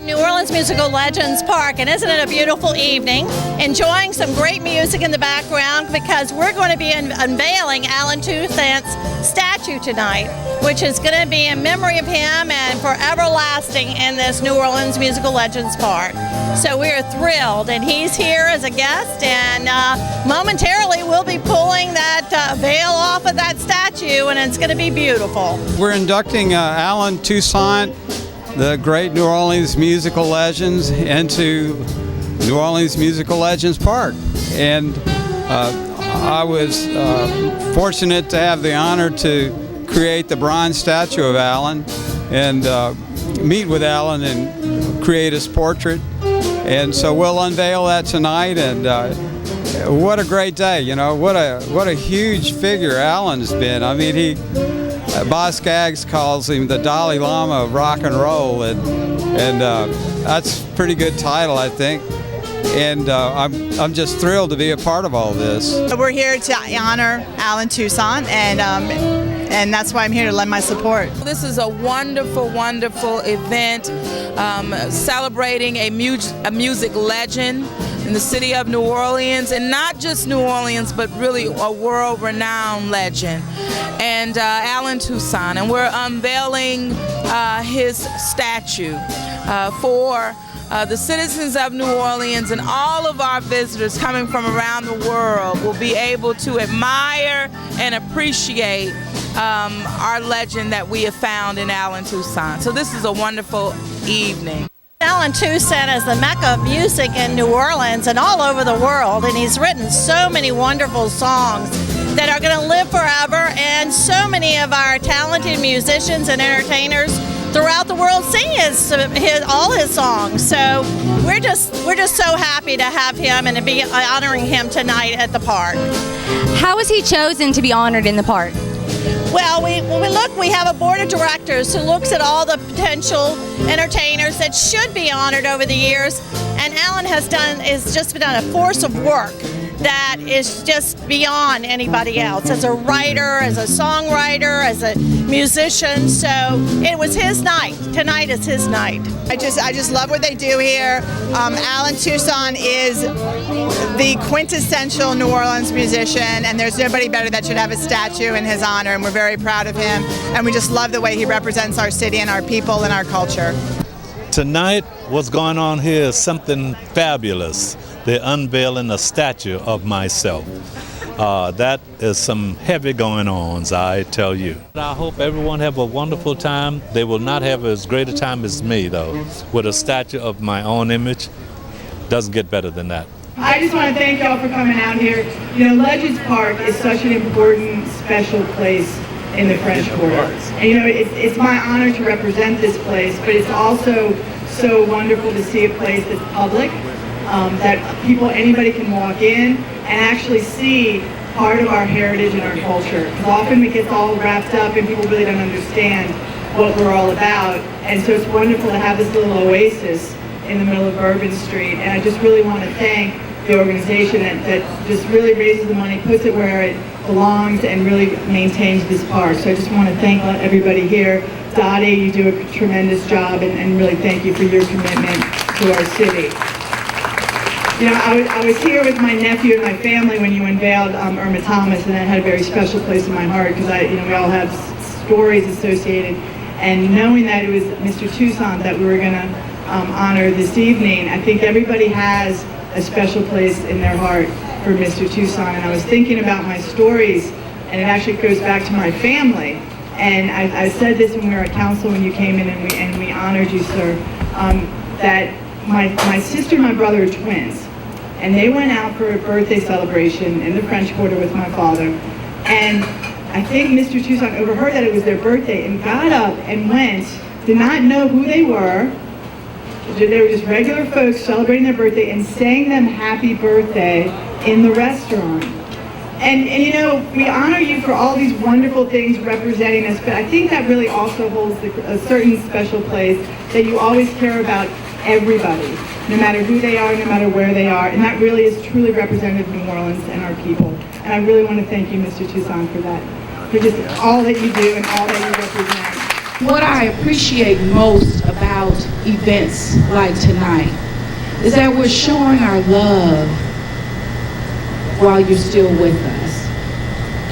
New Orleans Musical Legends Park, and isn't it a beautiful evening? Enjoying some great music in the background because we're going to be unveiling Alan Toussant's statue tonight, which is going to be in memory of him and forever lasting in this New Orleans Musical Legends Park. So we're thrilled, and he's here as a guest, and momentarily we'll be pulling that veil off of that statue, and it's going to be beautiful. We're inducting Alan Toussant, the great New Orleans musical legends, into New Orleans Musical Legends Park. And I was fortunate to have the honor to create the bronze statue of Alan and meet with Alan and create his portrait. And so we'll unveil that tonight, and what a great day, you know, what a huge figure Alan's been. I mean, Boz Scaggs calls him the Dalai Lama of rock and roll, and that's a pretty good title, I think. And I'm just thrilled to be a part of all this. We're here to honor Alan Toussant, and that's why I'm here to lend my support. This is a wonderful, wonderful event celebrating a music legend in the city of New Orleans, and not just New Orleans, but really a world-renowned legend, and Alan Toussant. And we're unveiling his statue for the citizens of New Orleans, and all of our visitors coming from around the world will be able to admire and appreciate our legend that we have found in Alan Toussant. So this is a wonderful evening. Alan Toussant is the mecca of music in New Orleans and all over the world, and he's written so many wonderful songs that are going to live forever, and so many of our talented musicians and entertainers throughout the world sing all his songs. So we're just so happy to have him and to be honoring him tonight at the park. How was he chosen to be honored in the park? Well, we have a board of directors who looks at all the potential entertainers that should be honored over the years, and Alan has just done a force of work that is just beyond anybody else, as a writer, as a songwriter, as a musician. So it was his night. Tonight is his night. I just love what they do here. Alan Toussant is the quintessential New Orleans musician, and there's nobody better that should have a statue in his honor, and we're very proud of him, and we just love the way he represents our city and our people and our culture. Tonight, what's going on here is something fabulous. They're unveiling a statue of myself. That is some heavy going ons, I tell you. I hope everyone have a wonderful time. They will not have as great a time as me, though, with a statue of my own image. Doesn't get better than that. I just want to thank y'all for coming out here. You know, Legends Park is such an important, special place in the French Quarter. And you know, it's my honor to represent this place, but it's also so wonderful to see a place that's public, that anybody can walk in and actually see part of our heritage and our culture. Because often we get all wrapped up and people really don't understand what we're all about. And so it's wonderful to have this little oasis in the middle of Bourbon Street. And I just really want to thank the organization that just really raises the money, puts it where it belongs, and really maintains this park. So I just want to thank everybody here. Dottie, you do a tremendous job, and really thank you for your commitment to our city. You know, I was here with my nephew and my family when you unveiled Irma Thomas, and that had a very special place in my heart because we all have stories associated. And knowing that it was Mr. Toussant that we were going to honor this evening, I think everybody has a special place in their heart for Mr. Toussant. And I was thinking about my stories, and it actually goes back to my family. And I said this when we were at council when you came in and we honored you, sir, that my sister and my brother are twins. And they went out for a birthday celebration in the French Quarter with my father. And I think Mr. Toussant overheard that it was their birthday and got up and went, did not know who they were. They were just regular folks celebrating their birthday and sang them happy birthday in the restaurant. And you know, we honor you for all these wonderful things representing us, but I think that really also holds a certain special place that you always care about everybody, no matter who they are, no matter where they are, and that really is truly representative of New Orleans and our people. And I really want to thank you, Mr. Toussant, for that, for just all that you do and all that you represent. what I appreciate most about events like tonight is that we're showing our love while you're still with us.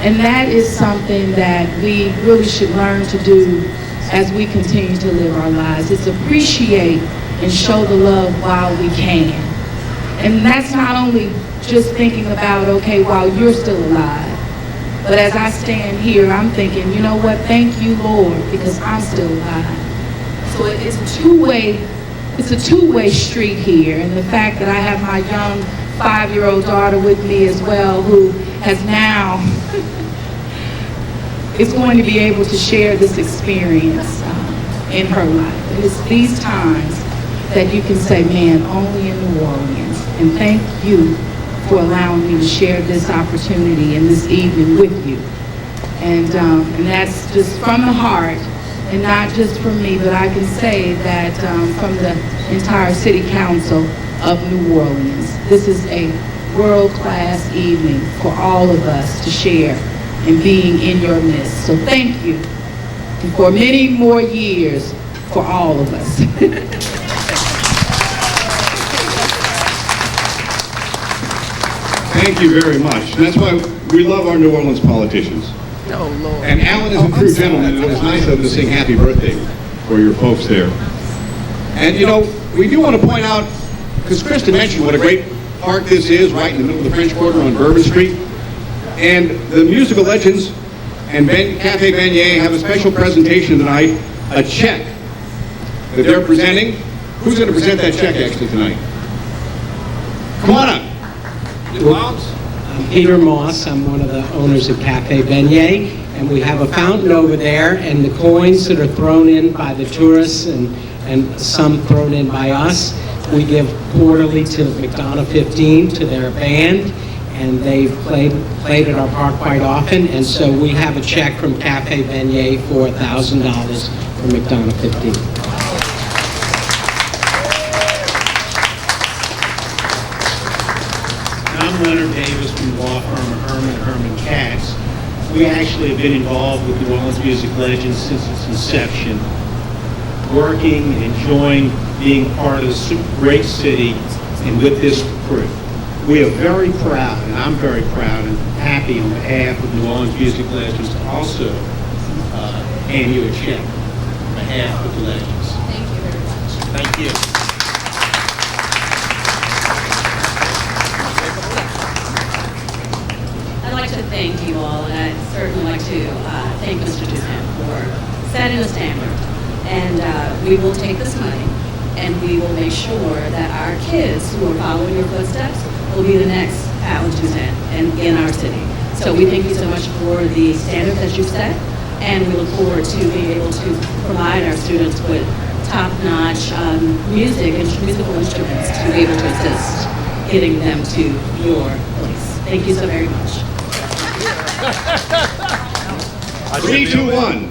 And that is something that we really should learn to do as we continue to live our lives. It's appreciate and show the love while we can. And that's not only just thinking about, okay, while you're still alive, but as I stand here, I'm thinking, you know what, thank you, Lord, because I'm still alive. So it's a two-way street here. And the fact that I have my young 5-year-old daughter with me as well, who has now is going to be able to share this experience in her life. And it's these times that you can say, man, only in New Orleans. And thank you for allowing me to share this opportunity and this evening with you. And that's just from the heart, and not just from me, but I can say that from the entire City Council of New Orleans. This is a world-class evening for all of us to share and being in your midst. So thank you, and for many more years for all of us. Thank you very much. And that's why we love our New Orleans politicians. Oh, Lord. And Alan is a true gentleman, and it's nice of him to sing happy birthday for your folks there. And you know, we do want to point out, because Kristin mentioned what a great park this is, right in the middle of the French Quarter on Bourbon Street. And the musical legends and Cafe Beignet have a special presentation tonight, a check that they're presenting. Who's going to present that check actually tonight? Come on up. I'm Peter Moss. I'm one of the owners of Cafe Beignet, and we have a fountain over there, and the coins that are thrown in by the tourists and some thrown in by us, we give quarterly to McDonough 15 to their band, and they've played at our park quite often, and so we have a check from Cafe Beignet for $1,000 for McDonough 15. I'm Leonard Davis from the law firm Herman Katz. We actually have been involved with New Orleans Music Legends since its inception, working, enjoying being part of this great city and with this crew. We are very proud, and I'm very proud and happy on behalf of New Orleans Music Legends to also hand you a check on behalf of the Legends. Thank you very much. Thank you. I'd like to thank you all, and I'd certainly like to thank Mr. Toussant for setting the standard. And we will take this money, and we will make sure that our kids who are following your footsteps will be the next Alan Toussant in our city. So we thank you so much for the standard that you've set, and we look forward to being able to provide our students with top-notch music and musical instruments to be able to assist getting them to your place. Thank you so very much. 3, 2, 1.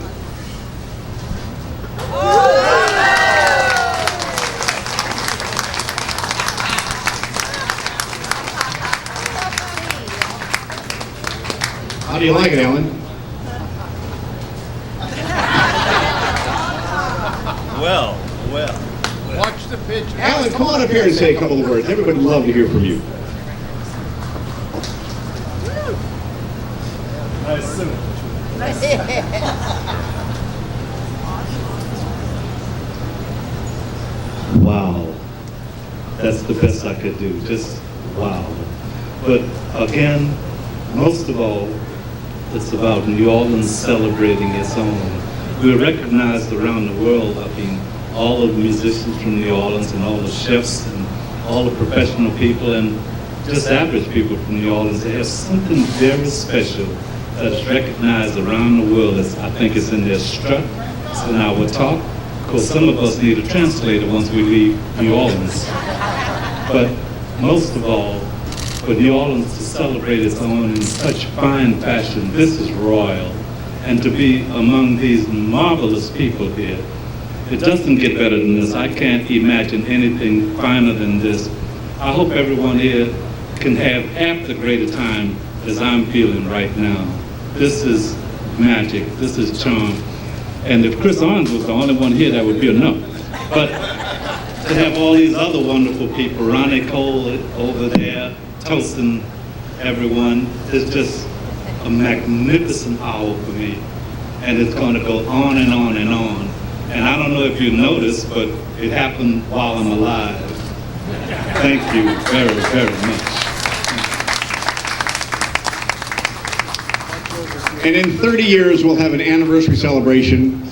How do you like it, Alan? Well. Watch the picture. Alan, come on up here and say a couple of words. Everybody would love to hear from you. Nice suit. Wow. That's the best I could do. Just wow. But again, most of all, it's about New Orleans celebrating its own. We're recognized around the world. I mean, all of the musicians from New Orleans and all the chefs and all the professional people and just average people from New Orleans. They have something very special that is recognized around the world. I think it's in their strut, it's in our talk. Of course, some of us need a translator once we leave New Orleans. But most of all, for New Orleans to celebrate its own in such fine fashion, this is royal. And to be among these marvelous people here, it doesn't get better than this. I can't imagine anything finer than this. I hope everyone here can have half the greater time as I'm feeling right now. This is magic, this is charm. And if Chris Owens was the only one here, that would be enough. But to have all these other wonderful people, Ronnie Cole over there, Toussant, everyone, it's just a magnificent hour for me. And it's going to go on and on and on. And I don't know if you noticed, but it happened while I'm alive. Thank you very, very much. And in 30 years, we'll have an anniversary celebration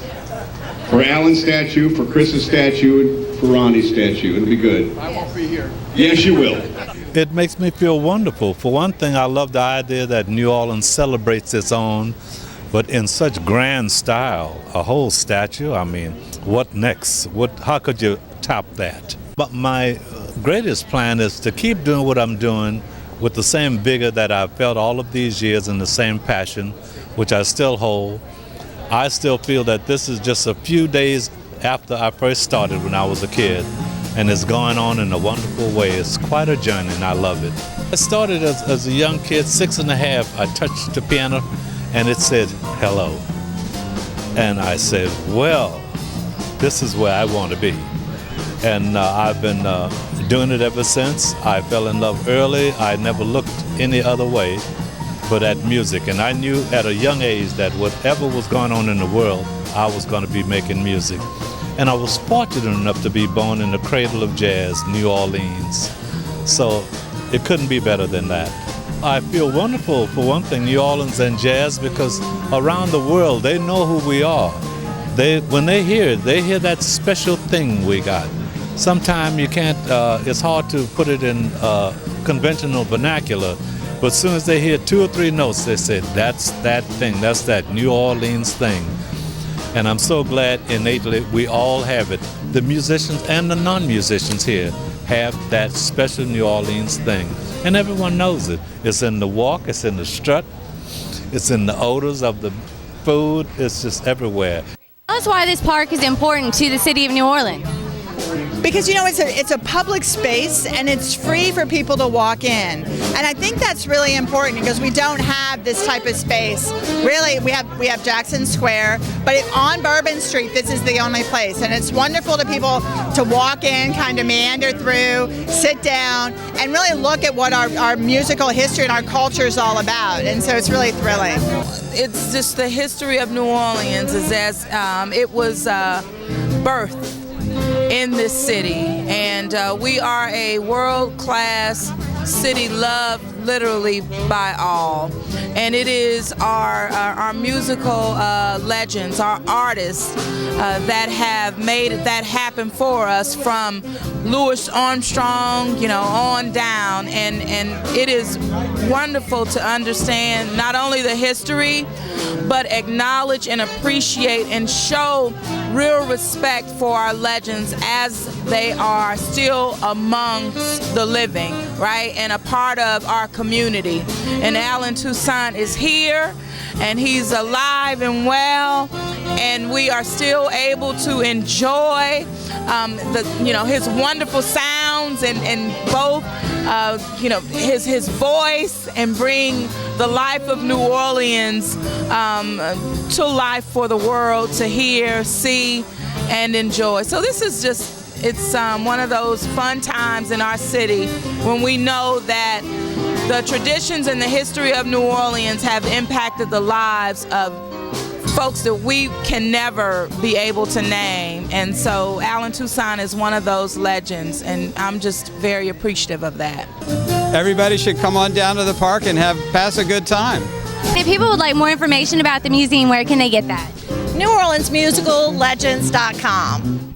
for Alan's statue, for Chris's statue, and for Ronnie's statue. It'll be good. I won't be here. Yes, you will. It makes me feel wonderful. For one thing, I love the idea that New Orleans celebrates its own, but in such grand style. A whole statue, I mean, what next? How could you top that? But my greatest plan is to keep doing what I'm doing with the same vigor that I've felt all of these years and the same passion, which I still hold. I still feel that this is just a few days after I first started when I was a kid, and it's going on in a wonderful way. It's quite a journey, and I love it. I started as a young kid, 6 and a half. I touched the piano, and it said, hello. And I said, well, this is where I want to be. And I've been doing it ever since. I fell in love early. I never looked any other way but at music. And I knew at a young age that whatever was going on in the world, I was going to be making music. And I was fortunate enough to be born in the cradle of jazz, New Orleans. So it couldn't be better than that. I feel wonderful, for one thing, New Orleans and jazz, because around the world, they know who we are. When they hear it, they hear that special thing we got. Sometimes you can't, it's hard to put it in conventional vernacular, but as soon as they hear 2 or 3 notes, they say, that's that thing, that's that New Orleans thing. And I'm so glad innately we all have it. The musicians and the non-musicians here have that special New Orleans thing. And everyone knows it. It's in the walk, it's in the strut, it's in the odors of the food, it's just everywhere. Tell us why this park is important to the city of New Orleans. Because, you know, it's a public space and it's free for people to walk in. And I think that's really important because we don't have this type of space. Really, we have Jackson Square, but on Bourbon Street, this is the only place. And it's wonderful to people to walk in, kind of meander through, sit down, and really look at what our musical history and our culture is all about. And so it's really thrilling. It's just the history of New Orleans is as it was birthed in this city, and we are a world-class city loved literally by all, and it is our musical legends, our artists that have made that happen for us, from Louis Armstrong, you know, on down, and it is wonderful to understand not only the history, but acknowledge and appreciate and show real respect for our legends as they are still amongst the living, right, and a part of our community. And Alan Toussant is here, and he's alive and well, and we are still able to enjoy his wonderful sounds and both his voice, and bring the life of New Orleans to life for the world to hear, see, and enjoy. So this is just, it's one of those fun times in our city when we know that the traditions and the history of New Orleans have impacted the lives of folks that we can never be able to name. And so Alan Toussant is one of those legends, and I'm just very appreciative of that. Everybody should come on down to the park and pass a good time. If people would like more information about the museum, where can they get that? NewOrleansMusicalLegends.com.